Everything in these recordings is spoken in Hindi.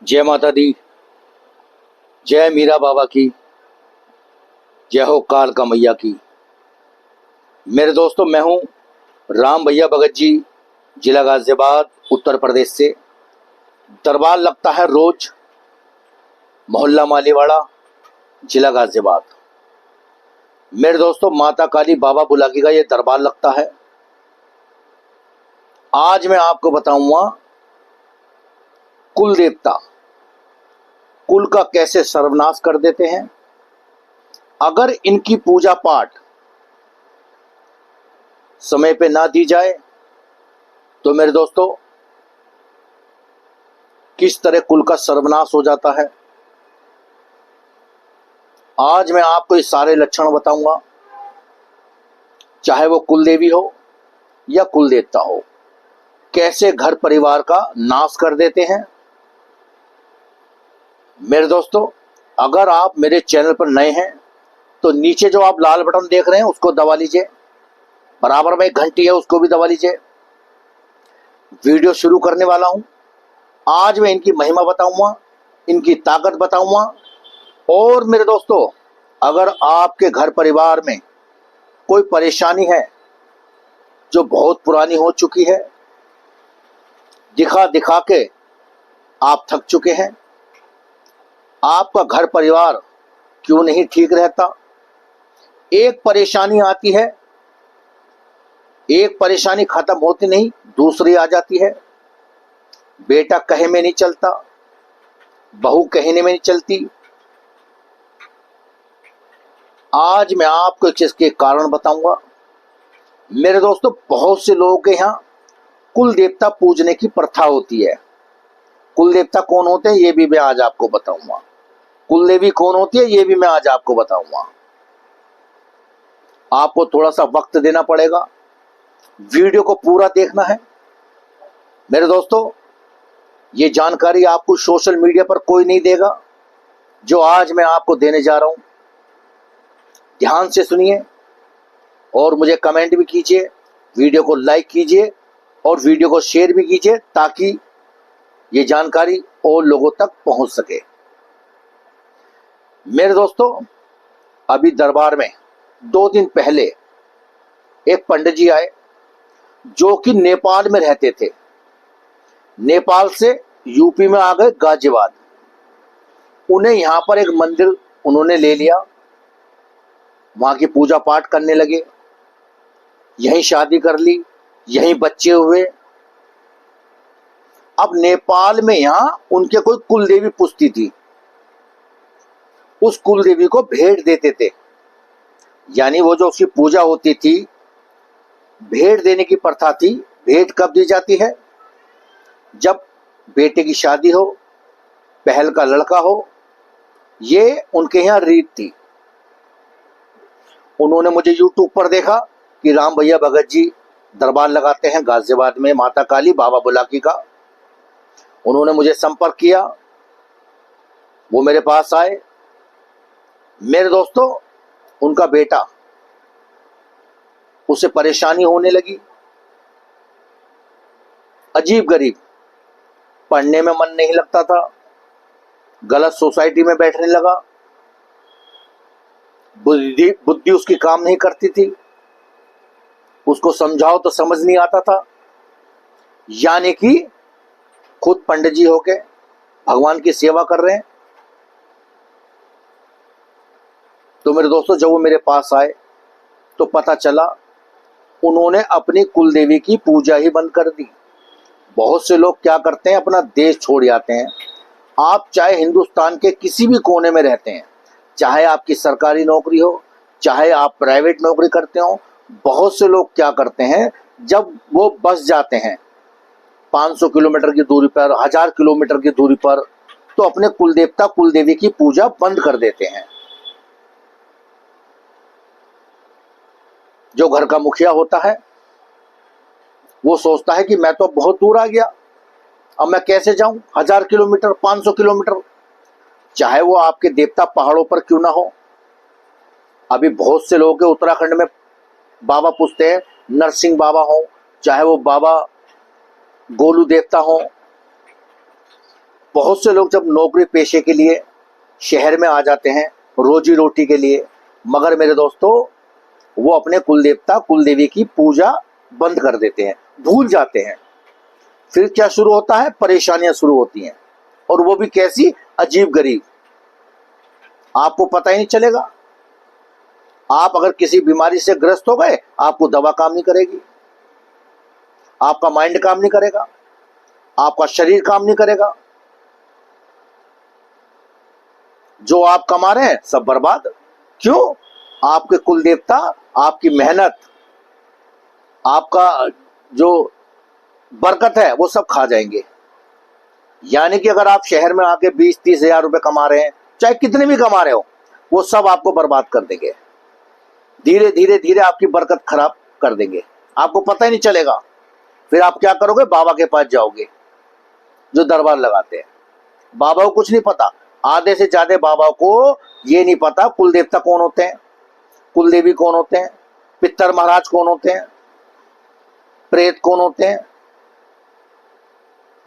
जय माता दी। जय मीरा बाबा की। जय हो काल का मैया की। मेरे दोस्तों, मैं हूं राम भैया भगत जी, जिला गाजियाबाद, उत्तर प्रदेश से। दरबार लगता है रोज, मोहल्ला मालीवाड़ा, जिला गाजियाबाद। मेरे दोस्तों, माता काली बाबा बुलाकी का ये दरबार लगता है। आज मैं आपको बताऊंगा कुल देवता कुल का कैसे सर्वनाश कर देते हैं। अगर इनकी पूजा पाठ समय पे ना दी जाए तो मेरे दोस्तों किस तरह कुल का सर्वनाश हो जाता है। आज मैं आपको ये सारे लक्षण बताऊंगा, चाहे वो कुल देवी हो या कुल देवता हो, कैसे घर परिवार का नाश कर देते हैं। मेरे दोस्तों, अगर आप मेरे चैनल पर नए हैं तो नीचे जो आप लाल बटन देख रहे हैं उसको दबा लीजिए, बराबर में एक घंटी है उसको भी दबा लीजिए। वीडियो शुरू करने वाला हूं। आज मैं इनकी महिमा बताऊंगा, इनकी ताकत बताऊंगा। और मेरे दोस्तों, अगर आपके घर परिवार में कोई परेशानी है जो बहुत पुरानी हो चुकी है, दिखा दिखा के आप थक चुके हैं, आपका घर परिवार क्यों नहीं ठीक रहता, एक परेशानी आती है, एक परेशानी खत्म होती नहीं दूसरी आ जाती है। बेटा कहे में नहीं चलता, बहू कहने में नहीं चलती। आज मैं आपको इसके कारण बताऊंगा। मेरे दोस्तों, बहुत से लोगों के यहाँ कुल देवता पूजने की प्रथा होती है। कुल देवता कौन होते हैं ये भी मैं आज आपको बताऊंगा। कुल देवी कौन होती है ये भी मैं आज आपको बताऊंगा। आपको थोड़ा सा वक्त देना पड़ेगा, वीडियो को पूरा देखना है। मेरे दोस्तों, ये जानकारी आपको सोशल मीडिया पर कोई नहीं देगा जो आज मैं आपको देने जा रहा हूं। ध्यान से सुनिए और मुझे कमेंट भी कीजिए, वीडियो को लाइक कीजिए और वीडियो को शेयर भी कीजिए ताकि ये जानकारी और लोगों तक पहुंच सके। मेरे दोस्तों, अभी दरबार में 2 दिन पहले एक पंडित जी आए जो कि नेपाल में रहते थे। नेपाल से यूपी में आ गए गाजियाबाद। उन्हें यहां पर एक मंदिर उन्होंने ले लिया, वहां की पूजा पाठ करने लगे, यहीं शादी कर ली, यहीं बच्चे हुए। अब नेपाल में यहां उनके कोई कुल देवी पूजती थी, उस कुल देवी को भेंट देते थे। यानी वो जो उसकी पूजा होती थी, भेंट देने की प्रथा थी। भेंट कब दी जाती है? जब बेटे की शादी हो, बहन का लड़का हो, ये उनके यहाँ रीत थी। उन्होंने मुझे यूट्यूब पर देखा कि राम भैया भगत जी दरबार लगाते हैं गाजियाबाद में माता काली बाबा बुलाकी का। उन्होंने मुझे संपर्क किया, वो मेरे पास आए। मेरे दोस्तों, उनका बेटा, उसे परेशानी होने लगी, अजीब गरीब, पढ़ने में मन नहीं लगता था, गलत सोसाइटी में बैठने लगा, बुद्धि उसकी काम नहीं करती थी, उसको समझाओ तो समझ नहीं आता था। यानी कि खुद पंडित जी होके भगवान की सेवा कर रहे हैं। तो मेरे दोस्तों, जब वो मेरे पास आए तो पता चला उन्होंने अपनी कुल देवी की पूजा ही बंद कर दी। बहुत से लोग क्या करते हैं, अपना देश छोड़ जाते हैं। आप चाहे हिंदुस्तान के किसी भी कोने में रहते हैं, चाहे आपकी सरकारी नौकरी हो, चाहे आप प्राइवेट नौकरी करते हो, बहुत से लोग क्या करते हैं, जब वो बस जाते हैं 500 किलोमीटर की दूरी पर, 1000 किलोमीटर की दूरी पर, तो अपने कुल देवता कुल देवी की पूजा बंद कर देते हैं। जो घर का मुखिया होता है वो सोचता है कि मैं तो बहुत दूर आ गया, अब मैं कैसे जाऊं 1000 किलोमीटर, 500 किलोमीटर, चाहे वो आपके देवता पहाड़ों पर क्यों ना हो। अभी बहुत से लोगों के उत्तराखंड में बाबा पूजते हैं, नरसिंह बाबा हो, चाहे वो बाबा गोलू देवता हो, बहुत से लोग जब नौकरी पेशे के लिए शहर में आ जाते हैं रोजी रोटी के लिए, मगर मेरे दोस्तों वो अपने कुल देवता कुल देवी की पूजा बंद कर देते हैं, भूल जाते हैं। फिर क्या शुरू होता है? परेशानियां शुरू होती हैं, और वो भी कैसी? अजीब गरीब, आपको पता ही नहीं चलेगा। आप अगर किसी बीमारी से ग्रस्त हो गए, आपको दवा काम नहीं करेगी, आपका माइंड काम नहीं करेगा, आपका शरीर काम नहीं करेगा, जो आप कमा रहे हैं सब बर्बाद। क्यों? आपके कुल देवता आपकी मेहनत, आपका जो बरकत है वो सब खा जाएंगे। यानी कि अगर आप शहर में आके 20-30 हजार रुपए कमा रहे हैं, चाहे कितने भी कमा रहे हो, वो सब आपको बर्बाद कर देंगे, धीरे धीरे धीरे आपकी बरकत खराब कर देंगे, आपको पता ही नहीं चलेगा। फिर आप क्या करोगे? बाबा के पास जाओगे जो दरबार लगाते हैं। बाबा को कुछ नहीं पता, आधे से ज्यादा बाबा को ये नहीं पता कुल देवता कौन होते हैं, कुल देवी कौन होते हैं, पितर महाराज कौन होते हैं, प्रेत कौन होते हैं,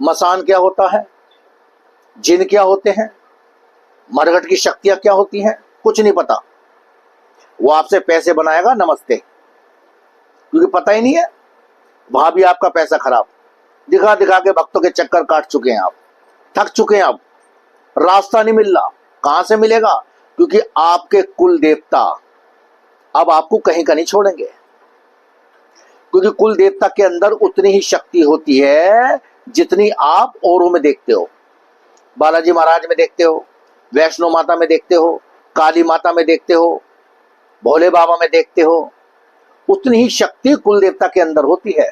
मसान क्या होता है, जिन क्या होते हैं, मरघट की शक्तियां क्या होती हैं, कुछ नहीं पता। वो आपसे पैसे बनाएगा, नमस्ते, क्योंकि पता ही नहीं है। वहां भी आपका पैसा खराब, दिखा दिखा के भक्तों के चक्कर काट चुके हैं आप, थक चुके हैं, अब रास्ता नहीं मिल रहा। कहां से मिलेगा? क्योंकि आपके कुल देवता अब आपको कहीं का नहीं छोड़ेंगे, क्योंकि कुल देवता के अंदर उतनी ही शक्ति होती है जितनी आप औरों में देखते हो। बालाजी महाराज में देखते हो, वैष्णो माता में देखते हो, काली माता में देखते हो, भोले बाबा में देखते हो, उतनी ही शक्ति कुल देवता के अंदर होती है,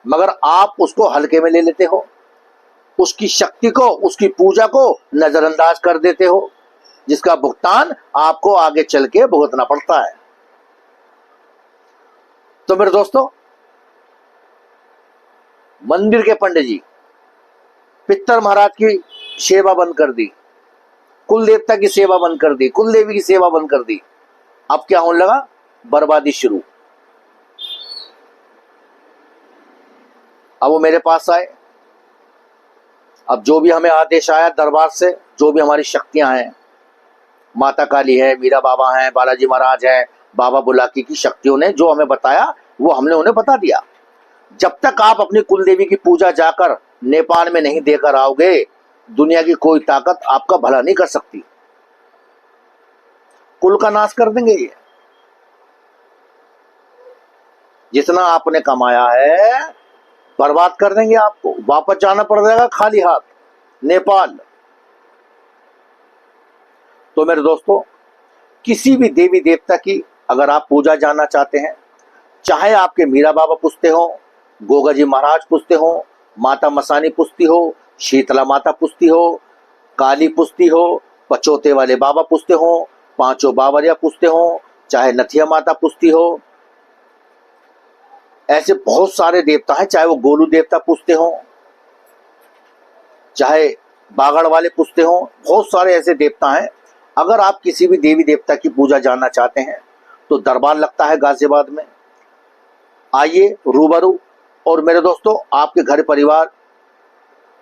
मगर आप उसको हल्के में ले लेते हो, उसकी शक्ति को, उसकी पूजा को नजरअंदाज कर देते हो, जिसका भुगतान आपको आगे चल के भुगतना पड़ता है। तो मेरे दोस्तों, मंदिर के पंडित जी पितर महाराज की सेवा बंद कर दी, कुल देवता की सेवा बंद कर दी, कुल देवी की सेवा बंद कर दी। अब क्या होने लगा? बर्बादी शुरू। अब वो मेरे पास आए, अब जो भी हमें आदेश आया दरबार से, जो भी हमारी शक्तियां हैं, माता काली है, मीरा बाबा हैं, बालाजी महाराज हैं, बाबा बुलाकी की शक्तियों ने जो हमें बताया वो हमने उन्हें बता दिया। जब तक आप अपनी कुल देवी की पूजा जाकर नेपाल में नहीं देकर आओगे, दुनिया की कोई ताकत आपका भला नहीं कर सकती, कुल का नाश कर देंगे ये। जितना आपने कमाया है बर्बाद कर देंगे, आपको वापस जाना पड़ जाएगा खाली हाथ नेपाल। तो मेरे दोस्तों, किसी भी देवी देवता की अगर आप पूजा जानना चाहते हैं, चाहे आपके मीरा बाबा पूछते हो, गोगा जी महाराज पूछते हो, माता मसानी पूछती हो, शीतला माता पूछती हो, काली पूछती हो, पचोते वाले बाबा पूछते हो, पांचों बावरिया पूछते हो, चाहे नथिया माता पूछती हो, ऐसे बहुत सारे देवता हैं, चाहे वो गोलू देवता पूछते हो, चाहे बागड़ वाले पूछते हो, बहुत सारे ऐसे देवता हैं। अगर आप किसी भी देवी देवता की पूजा जानना चाहते हैं तो दरबार लगता है गाजियाबाद में, आइए रूबरू। और मेरे दोस्तों, आपके घर परिवार,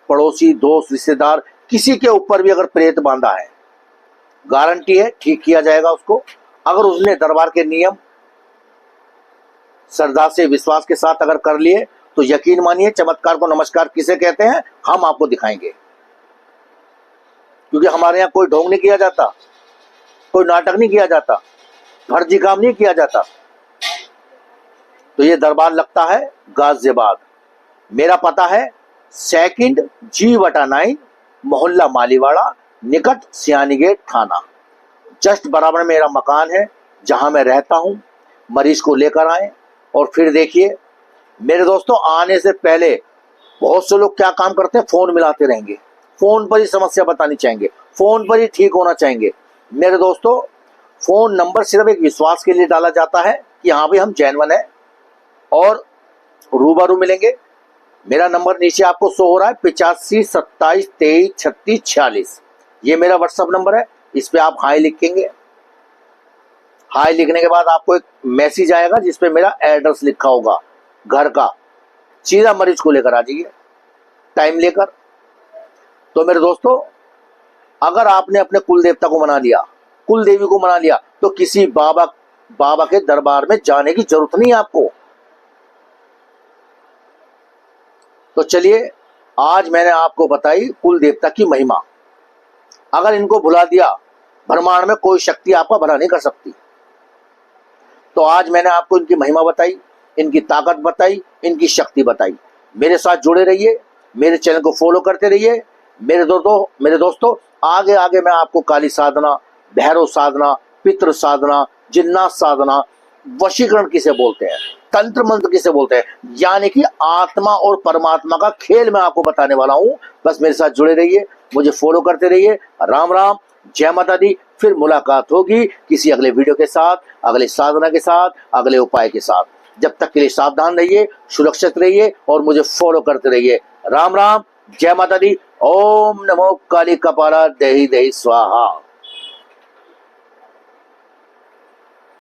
पड़ोसी, दोस्त, रिश्तेदार, किसी के ऊपर भी अगर प्रेत बांधा है, गारंटी है ठीक किया जाएगा उसको, अगर उसने दरबार के नियम श्रद्धा से, विश्वास के साथ अगर कर लिए तो यकीन मानिए, चमत्कार को नमस्कार किसे कहते हैं हम आपको दिखाएंगे। क्योंकि हमारे यहाँ कोई ढोंग नहीं किया जाता, कोई नाटक नहीं किया जाता, फर्जी काम नहीं किया जाता। तो ये दरबार लगता है गाजियाबाद। मेरा पता है 2 G/9 मोहल्ला मालीवाड़ा, निकट सियानी गेट थाना। जस्ट बराबर मेरा मकान है जहां मैं रहता हूं। मरीज को लेकर आए और फिर देखिए मेरे दोस्तों, आने से पहले बहुत से लोग क्या काम करते हैं, फोन मिलाते रहेंगे, फोन पर ही समस्या बतानी चाहेंगे, फोन पर ही ठीक होना चाहेंगे। मेरे दोस्तों, फोन नंबर सिर्फ एक विश्वास के लिए डाला जाता है कि हाँ भाई हम जेन्युइन है और रूबरू मिलेंगे। मेरा नंबर नीचे आपको शो हो रहा है 85 27 23 36 46, ये मेरा व्हाट्सएप नंबर है। इस पे आप हाई लिखेंगे, हाई लिखने के बाद आपको एक मैसेज आएगा जिसपे मेरा एड्रेस लिखा होगा घर का। सीधा मरीज को लेकर आ जाइए, टाइम लेकर, तो मेरे दोस्तों, अगर आपने अपने कुल देवता को मना लिया, कुल देवी को मना लिया, तो किसी बाबा के दरबार में जाने की जरूरत नहीं है आपको। तो चलिए, आज मैंने आपको बताई कुल देवता की महिमा। अगर इनको भुला दिया, ब्रह्मांड में कोई शक्ति आपका भला नहीं कर सकती। तो आज मैंने आपको इनकी महिमा बताई, इनकी ताकत बताई, इनकी शक्ति बताई। मेरे साथ जुड़े रहिए, मेरे चैनल को फॉलो करते रहिए। मेरे दोस्तों, आगे आगे मैं आपको काली साधना, भैरव साधना, पितृ साधना, जिन्नात साधना, वशीकरण किसे बोलते हैं, तंत्र मंत्र किसे बोलते हैं, यानी कि आत्मा और परमात्मा का खेल मैं आपको बताने वाला हूं। बस मेरे साथ जुड़े रहिए, मुझे फॉलो करते रहिए। राम राम, जय माता दी। फिर मुलाकात होगी किसी अगले वीडियो के साथ, अगले साधना के साथ, अगले उपाय के साथ। जब तक के लिए सावधान रहिए, सुरक्षित रहिए और मुझे फॉलो करते रहिए। राम राम, जय माता दी। ओम नमो काली कपाला देहि देहि स्वाहा।